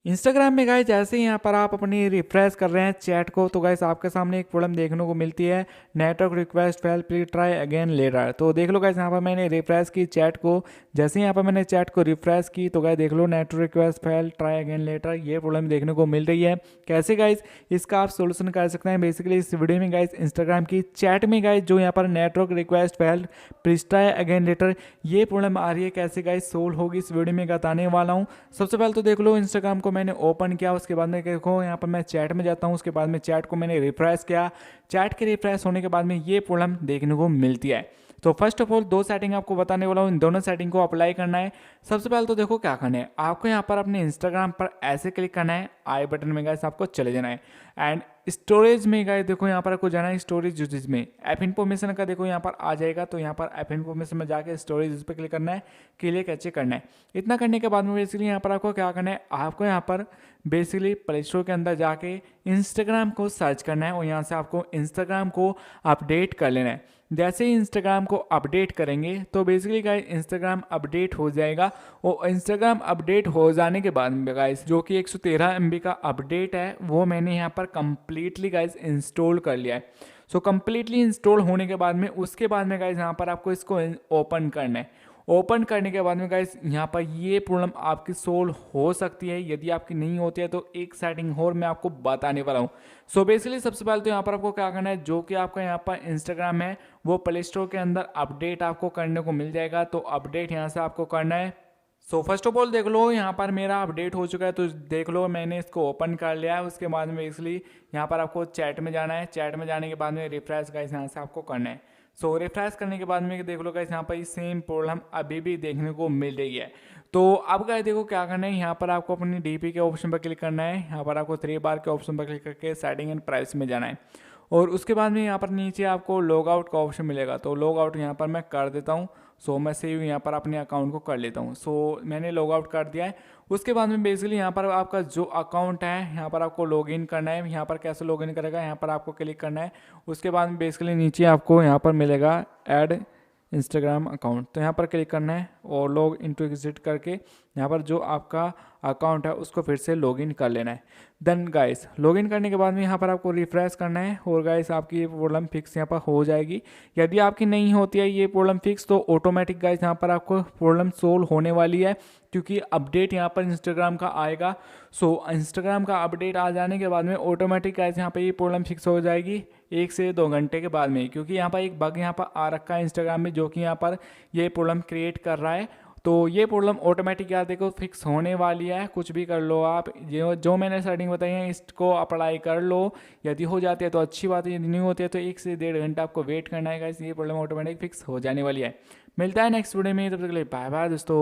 Instagram में guys जैसे ही यहाँ पर आप अपनी रिफ्रेश कर रहे हैं चैट को तो गाइस आपके सामने एक प्रॉब्लम देखने को मिलती है, network request fail please try again letter. तो देख लो गाइस यहाँ पर मैंने रिफ्रेश की चैट को, जैसे ही यहाँ पर मैंने चैट को रिफ्रेश की तो गाइस देख लो network request fail try again later, ये प्रॉब्लम देखने को मिल रही है। कैसे गाइस इसका आप सोल्यूशन कर सकते हैं बेसिकली इस वीडियो में गाइस इंस्टाग्राम की चैट में गाइस जो यहाँ पर network request fail please try again later ये प्रॉब्लम आ रही है, कैसे गाइस सोल्व होगी इस वीडियो में बताने वाला हूँ। सबसे पहले तो देख लो इंस्टाग्राम को मैंने ओपन किया, उसके बाद में देखो यहाँ पर मैं चैट में जाता हूँ, उसके बाद में चैट को मैंने रिफ्रेश किया। चैट के रिफ्रेश होने के बाद में ये प्रॉब्लम देखने को मिलती है। तो फर्स्ट ऑफ ऑल दो सेटिंग आपको बताने वाला हूँ, इन दोनों सेटिंग को अप्लाई करना है। सबसे पहले तो देखो क्या करना है, आपको यहाँ पर अपने इंस्टाग्राम पर ऐसे क्लिक करना है, आई बटन में गाइस आपको चले जाना है एंड स्टोरेज में गाइस देखो यहाँ पर आपको जाना है स्टोरेज यूजेज में, ऐप इन्फॉर्मेशन का देखो यहाँ पर आ जाएगा। तो यहाँ पर ऐप इन्फॉर्मेशन में जाके स्टोरेज यूज पर क्लिक करना है, क्लिक कैचे करना है। इतना करने के बाद में बेसिकली यहाँ पर आपको क्या करना है, आपको यहाँ पर बेसिकली प्ले स्टोर के अंदर जाके इंस्टाग्राम को सर्च करना है और यहाँ से आपको इंस्टाग्राम को अपडेट कर लेना है। जैसे ही इंस्टाग्राम को अपडेट करेंगे तो बेसिकली गाइस इंस्टाग्राम अपडेट हो जाएगा और इंस्टाग्राम अपडेट हो जाने के बाद में गाइस जो कि 113 MB का अपडेट है वो मैंने यहाँ पर कंप्लीटली गाइस इंस्टॉल कर लिया है। सो कंप्लीटली इंस्टॉल होने के बाद में उसके बाद में गाइस यहाँ पर आपको इसको ओपन करना है। ओपन करने के बाद में गाइस यहाँ पर ये प्रॉब्लम आपकी सोल्व हो सकती है, यदि आपकी नहीं होती है तो एक सेटिंग और मैं आपको बताने वाला हूँ। सो बेसिकली सबसे पहले तो यहाँ पर आपको क्या करना है, जो कि आपका यहाँ पर इंस्टाग्राम है वो प्ले स्टोर के अंदर अपडेट आपको करने को मिल जाएगा। तो अपडेट यहाँ से आपको करना है। सो फर्स्ट ऑफ ऑल देख लो यहाँ पर मेरा अपडेट हो चुका है, तो देख लो मैंने इसको ओपन कर लिया है। उसके बाद में बेसिकली यहाँ पर आपको चैट में जाना है, चैट में जाने के बाद में रिफ्रेश गाइस यहाँ से आपको करना है। सो रिफ्रेश करने के बाद में देख लो गाइस यहाँ पर सेम प्रॉब्लम अभी भी देखने को मिल रही है। तो अब गाइस देखो क्या करना है, यहाँ पर आपको अपनी डीपी के ऑप्शन पर क्लिक करना है, यहाँ पर आपको 3 बार के ऑप्शन पर क्लिक करके सेटिंग एंड प्राइवेसी में जाना है और उसके बाद में यहाँ पर नीचे आपको लॉग आउट का ऑप्शन मिलेगा। तो लॉग आउट यहाँ पर मैं कर देता हूँ। सो मैं सेव यहाँ पर अपने अकाउंट को कर लेता हूँ। सो मैंने लॉग आउट कर दिया है। उसके बाद में बेसिकली यहाँ पर आपका जो अकाउंट है यहाँ पर आपको लॉगिन करना है। यहाँ पर कैसे लॉगिन करेगा, यहाँ पर आपको क्लिक करना है। उसके बाद में बेसिकली नीचे आपको यहाँ पर मिलेगा ऐड इंस्टाग्राम अकाउंट, तो यहाँ पर क्लिक करना है और लॉग इनटू एग्जिट करके यहाँ पर जो आपका अकाउंट है उसको फिर से लॉगिन कर लेना है। देन गाइस लॉगिन करने के बाद में यहाँ पर आपको रिफ्रेश करना है और गाइस आपकी ये प्रॉब्लम फिक्स यहाँ पर हो जाएगी। यदि आपकी नहीं होती है ये प्रॉब्लम फिक्स तो ऑटोमेटिक गाइस यहाँ पर आपको प्रॉब्लम सोल्व होने वाली है, क्योंकि अपडेट यहाँ पर इंस्टाग्राम का आएगा। सो इंस्टाग्राम का अपडेट आ जाने के बाद में ऑटोमेटिक गाइस यहाँ पर ये प्रॉब्लम फिक्स हो जाएगी 1 से 2 घंटे के बाद में, क्योंकि यहाँ पर एक बग यहाँ पर आ रखा है इंस्टाग्राम में जो कि यहाँ पर ये प्रॉब्लम क्रिएट कर रहा है। तो ये प्रॉब्लम ऑटोमेटिक यार देखो फिक्स होने वाली है। कुछ भी कर लो आप, जो मैंने सेटिंग बताई है इसको अप्लाई कर लो। यदि हो जाती है तो अच्छी बात है, यदि नहीं होती है तो 1 से 1.5 घंटा आपको वेट करना है गाइस, ये प्रॉब्लम ऑटोमेटिक फिक्स हो जाने वाली है। मिलता है नेक्स्ट वीडियो में, तब तक के लिए बाय बाय दोस्तों।